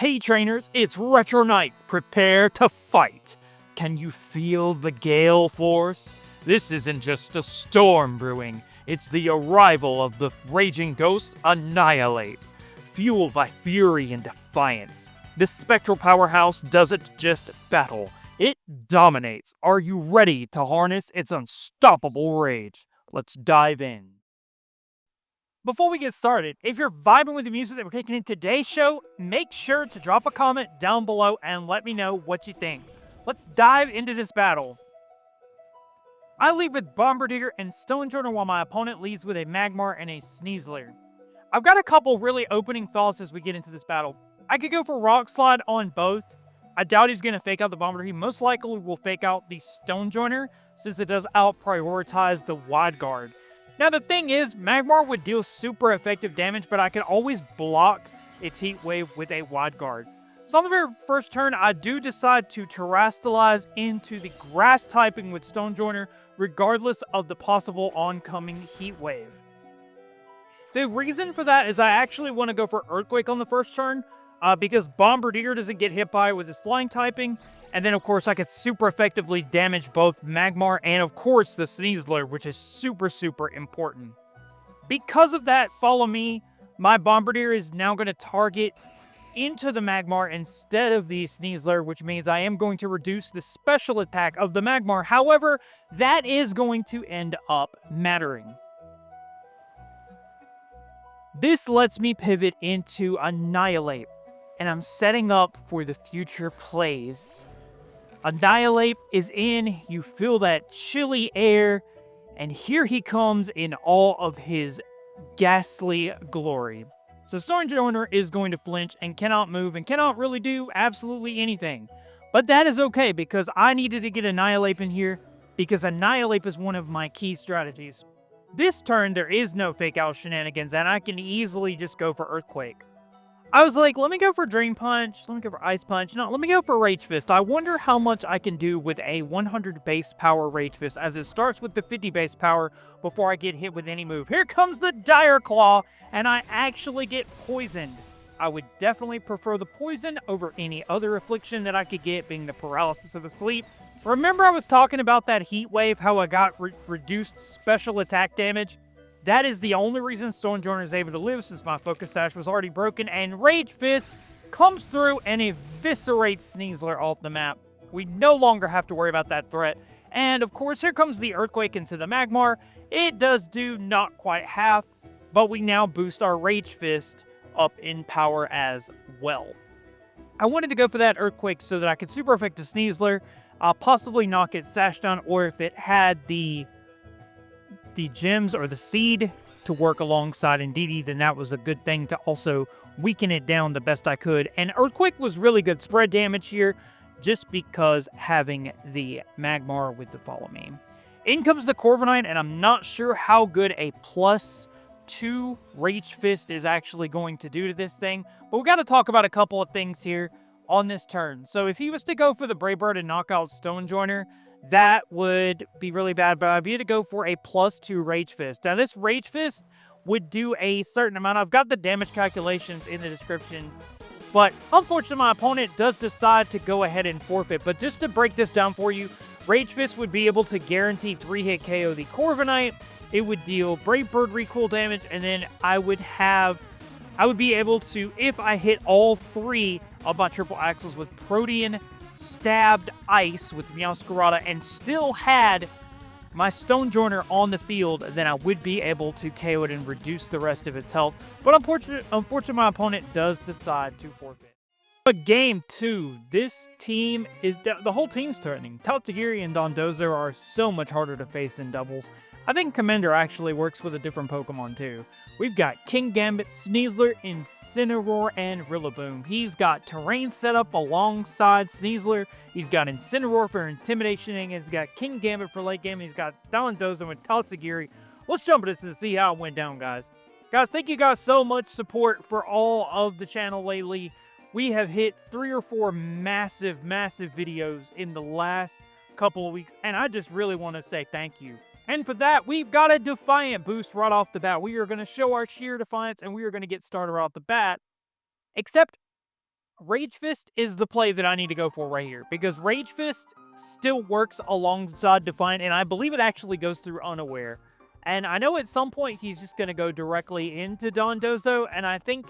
Hey trainers, it's Retro Knight. Prepare to fight. Can you feel the gale force? This isn't just a storm brewing, it's the arrival of the raging ghost Annihilape. Fueled by fury and defiance, this spectral powerhouse doesn't just battle, it dominates. Are you ready to harness its unstoppable rage? Let's dive in. Before we get started, if you're vibing with the music that we're taking in today's show, make sure to drop a comment down below and let me know what you think. Let's dive into this battle. I lead with Bombirdier and Stonjourner while my opponent leads with a Magmar and a Sneasler. I've got a couple really opening thoughts as we get into this battle. I could go for Rock Slide on both. I doubt he's going to fake out the Bombirdier. He most likely will fake out the Stonjourner since it does out-prioritize the Wide Guard. Now the thing is, Magmar would deal super effective damage, but I can always block its Heat Wave with a Wide Guard. So on the very first turn, I do decide to Terrastalize into the Grass typing with Stonjourner, regardless of the possible oncoming Heat Wave. The reason for that is I actually want to go for Earthquake on the first turn, because Bombirdier doesn't get hit by it with his Flying typing, and then of course I could super effectively damage both Magmar and of course the Sneasler, which is super important. Because of that, follow me, my Bombirdier is now going to target into the Magmar instead of the Sneasler, which means I am going to reduce the special attack of the Magmar. However, that is going to end up mattering. This lets me pivot into Annihilape, and I'm setting up for the future plays. Annihilape is in, you feel that chilly air, and here he comes in all of his ghastly glory. So Stonjourner is going to flinch and cannot move and cannot really do absolutely anything. But that is okay because I needed to get Annihilape in here because Annihilape is one of my key strategies. This turn, there is no fake out shenanigans, and I can easily just go for Earthquake. I was like, let me go for Drain Punch, let me go for Ice Punch, no, let me go for Rage Fist. I wonder how much I can do with a 100 base power Rage Fist, as it starts with the 50 base power before I get hit with any move. Here comes the Dire Claw, and I actually get poisoned. I would definitely prefer the poison over any other affliction that I could get, being the paralysis of the sleep. Remember I was talking about that Heat Wave, how I got reduced special attack damage? That is the only reason Stonjourner is able to live, since my Focus Sash was already broken, and Rage Fist comes through and eviscerates Sneasler off the map. We no longer have to worry about that threat. And of course, here comes the Earthquake into the Magmar. It does do not quite half, but we now boost our Rage Fist up in power as well. I wanted to go for that Earthquake so that I could super effect the Sneasler, possibly knock its Sash down, or if it had the gems or the seed to work alongside Indeedee, then that was a good thing to also weaken it down the best I could. And Earthquake was really good spread damage here, just because having the Magmar with the Follow Me. In comes the Corviknight, and I'm not sure how good a +2 Rage Fist is actually going to do to this thing, but we got to talk about a couple of things here on this turn. So if he was to go for the Brave Bird and knock out Stonjourner, that would be really bad, but I'd be able to go for a +2 Rage Fist. Now, this Rage Fist would do a certain amount. I've got the damage calculations in the description, but unfortunately, my opponent does decide to go ahead and forfeit. But just to break this down for you, Rage Fist would be able to guarantee 3-hit KO the Corviknight. It would deal Brave Bird recoil damage, and then I would be able to, if I hit all 3 of my triple axles with Protean, Stabbed Ice with Meowscarada, and still had my Stonjourner on the field, then I would be able to KO it and reduce the rest of its health. But unfortunately, my opponent does decide to forfeit. But game 2, this team is, the whole team's threatening. Tatsugiri and Dondozo are so much harder to face in doubles. I think Commander actually works with a different Pokemon too. We've got Kingambit, Sneasler, Incineroar, and Rillaboom. He's got Terrain set up alongside Sneasler. He's got Incineroar for Intimidation, and he's got Kingambit for late game. He's got Dondozo and Tatsugiri. Let's jump into this and see how it went down, guys. Guys, thank you guys so much support for all of the channel lately. We have hit 3 or 4 massive videos in the last couple of weeks, and I just really want to say thank you. And for that, we've got a Defiant boost right off the bat. We are going to show our sheer Defiance, and we are going to get started right off the bat. Except, Rage Fist is the play that I need to go for right here, because Rage Fist still works alongside Defiant, and I believe it actually goes through Unaware. And I know at some point he's just going to go directly into Dondozo, and I think,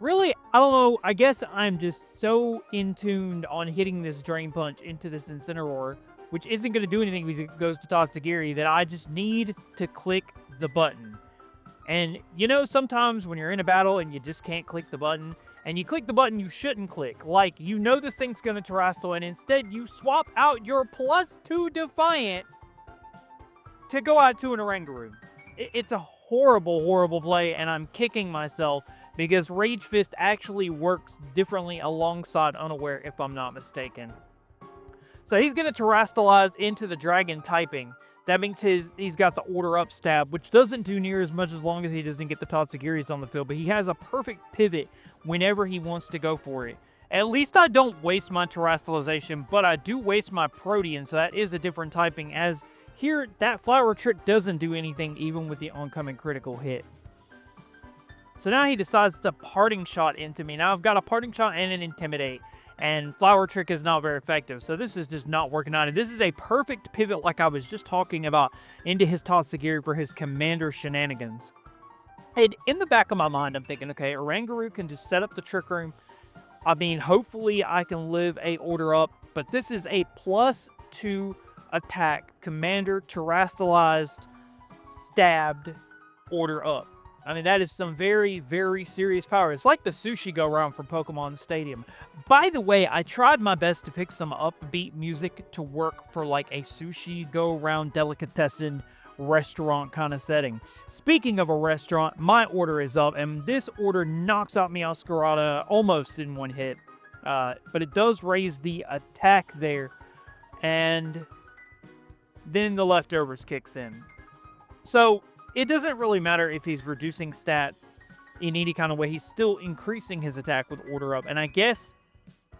really, I don't know, I guess I'm just so in tuned on hitting this Drain Punch into this Incineroar, which isn't going to do anything because it goes to Tatsugiri, that I just need to click the button. And, you know, sometimes when you're in a battle and you just can't click the button, and you click the button you shouldn't click, like, you know this thing's going to Terrestrial, and instead you swap out your +2 Defiant to go out to an Oranguru. It's a horrible, horrible play, and I'm kicking myself because Rage Fist actually works differently alongside Unaware, if I'm not mistaken. So he's going to Terrestrialize into the Dragon typing. That means he's got the Order Up stab, which doesn't do near as much as long as he doesn't get the Tatsugiris on the field, but he has a perfect pivot whenever he wants to go for it. At least I don't waste my Terrestrialization, but I do waste my Protean, so that is a different typing, as here, that Flower Trick doesn't do anything even with the oncoming critical hit. So now he decides to Parting Shot into me. Now I've got a Parting Shot and an Intimidate, and Flower Trick is not very effective, so this is just not working out. And this is a perfect pivot, like I was just talking about, into his Tatsugiri for his Commander shenanigans. And in the back of my mind, I'm thinking, okay, Oranguru can just set up the Trick Room. I mean, hopefully I can live a Order Up, but this is a +2 attack, Commander, Terrestrialized, stabbed, Order Up. I mean, that is some very, very serious power. It's like the Sushi go-round from Pokemon Stadium. By the way, I tried my best to pick some upbeat music to work for like a Sushi go-round delicatessen restaurant kind of setting. Speaking of a restaurant, my order is up, and this order knocks out Meowscarada almost in one hit. But it does raise the attack there, and then the leftovers kicks in. So it doesn't really matter if he's reducing stats in any kind of way. He's still increasing his attack with Order Up. And I guess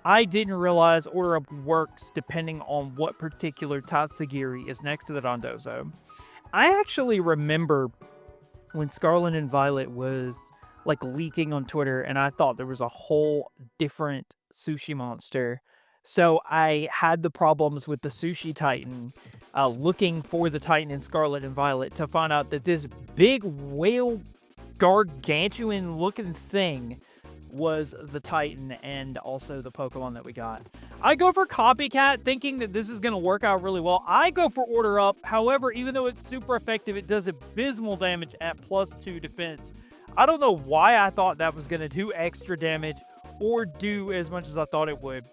I didn't realize Order Up works depending on what particular Tatsugiri is next to the Dondozo. I actually remember when Scarlet and Violet was like leaking on Twitter, and I thought there was a whole different Sushi monster. So I had the problems with the Sushi Titan, looking for the Titan in Scarlet and Violet, to find out that this big whale gargantuan looking thing was the Titan and also the Pokemon that we got. I go for Copycat thinking that this is going to work out really well. I go for Order Up. However, even though it's super effective, it does abysmal damage at +2 defense. I don't know why I thought that was going to do extra damage or do as much as I thought it would.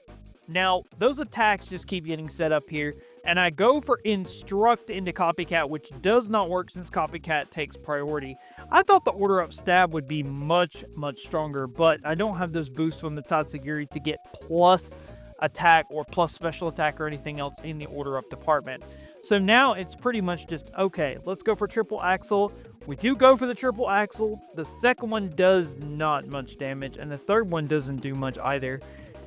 Now, those attacks just keep getting set up here, and I go for Instruct into Copycat, which does not work since Copycat takes priority. I thought the Order Up stab would be much, much stronger, but I don't have those boosts from the Tatsugiri to get plus attack or plus special attack or anything else in the Order Up department. So now it's pretty much just, okay, let's go for Triple Axle. We do go for the Triple Axle. The second one does not much damage, and the third one doesn't do much either.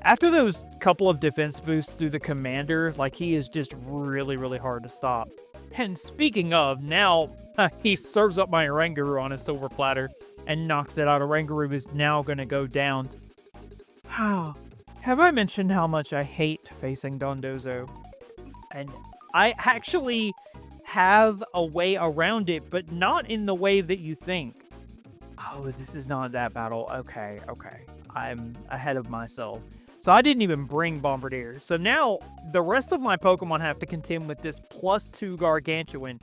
After those couple of defense boosts through the Commander, like, he is just really, really hard to stop. And speaking of, now he serves up my Oranguru on a silver platter and knocks it out. Oranguru is now going to go down. Have I mentioned how much I hate facing Dondozo? And I actually have a way around it, but not in the way that you think. Oh, this is not that battle. Okay. I'm ahead of myself. So I didn't even bring Bombirdier. So now the rest of my Pokemon have to contend with this +2 Gargantuan.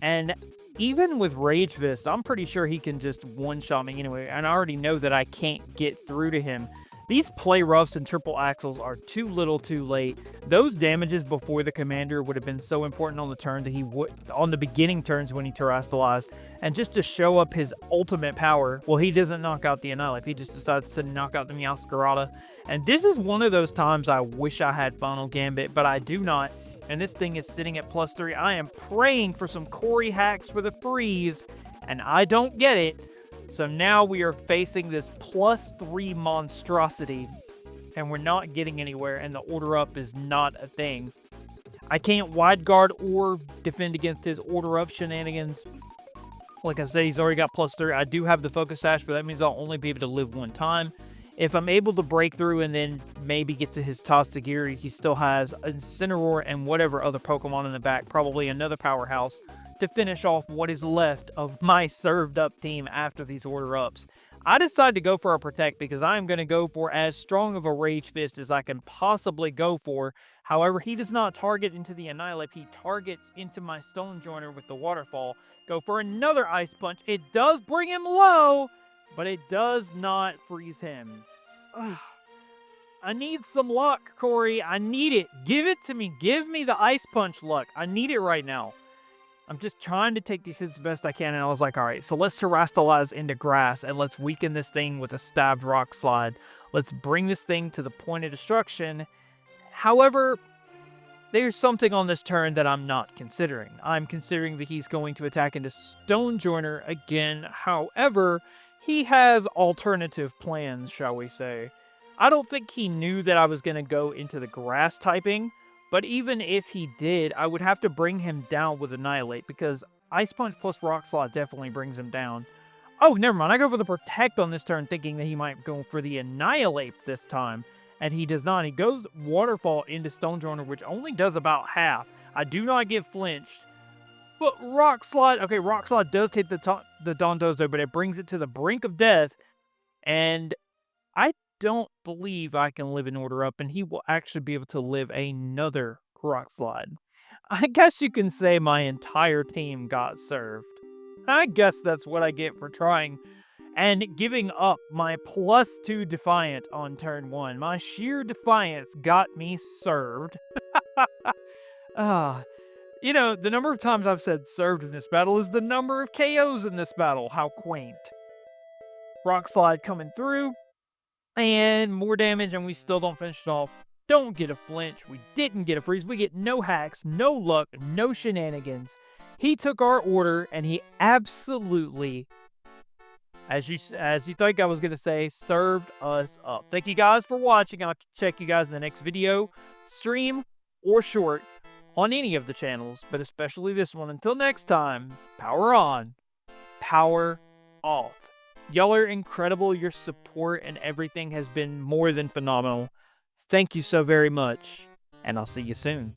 And even with Rage Fist, I'm pretty sure he can just one-shot me anyway. And I already know that I can't get through to him. These Play Roughs and Triple Axles are too little too late. Those damages before the Commander would have been so important on the turn that he would, on the beginning turns when he Terrestrialized. And just to show up his ultimate power, well, he doesn't knock out the Annihilape. He just decides to knock out the Meowscarada. And this is one of those times I wish I had Final Gambit, but I do not. And this thing is sitting at +3. I am praying for some Corey hacks for the freeze, and I don't get it. So now we are facing this +3 monstrosity, and we're not getting anywhere, and the Order Up is not a thing. I can't Wide Guard or defend against his Order Up shenanigans. Like I said, he's already got +3. I do have the Focus Sash, but that means I'll only be able to live one time. If I'm able to break through and then maybe get to his Toxagiri, he still has Incineroar and whatever other Pokemon in the back, probably another powerhouse, to finish off what is left of my served up team after these order ups. I decided to go for a Protect because I am going to go for as strong of a Rage Fist as I can possibly go for. However, he does not target into the Annihilape. He targets into my Stone Joiner with the Waterfall. Go for another Ice Punch. It does bring him low, but it does not freeze him. Ugh. I need some luck, Corey. I need it. Give it to me. Give me the Ice Punch luck. I need it right now. I'm just trying to take these hits the best I can, and I was like, all right, so let's Terrastalize into Grass, and let's weaken this thing with a Stabbed Rock Slide. Let's bring this thing to the point of destruction. However, there's something on this turn that I'm not considering. I'm considering that he's going to attack into Stone Joiner again. However, he has alternative plans, shall we say. I don't think he knew that I was going to go into the Grass typing. But even if he did, I would have to bring him down with Annihilape, because Ice Punch plus Rock Slide definitely brings him down. Oh, never mind. I go for the Protect on this turn, thinking that he might go for the Annihilape this time, and he does not. He goes Waterfall into Stone Joiner, which only does about half. I do not get flinched. But Rock Slide, okay, Rock Slide does hit the Dondozo, but it brings it to the brink of death, and I don't believe I can live an order up, and he will actually be able to live another Rock Slide. I guess you can say my entire team got served. I guess that's what I get for trying and giving up my +2 Defiant on turn 1. My sheer Defiance got me served. You know, the number of times I've said served in this battle is the number of KOs in this battle. How quaint. Rock Slide coming through. And more damage, and we still don't finish it off. Don't get a flinch. We didn't get a freeze. We get no hacks, no luck, no shenanigans. He took our order, and he absolutely, as you think I was going to say, served us up. Thank you guys for watching. I'll check you guys in the next video, stream, or short on any of the channels, but especially this one. Until next time, power on, power off. Y'all are incredible. Your support and everything has been more than phenomenal. Thank you so very much, and I'll see you soon.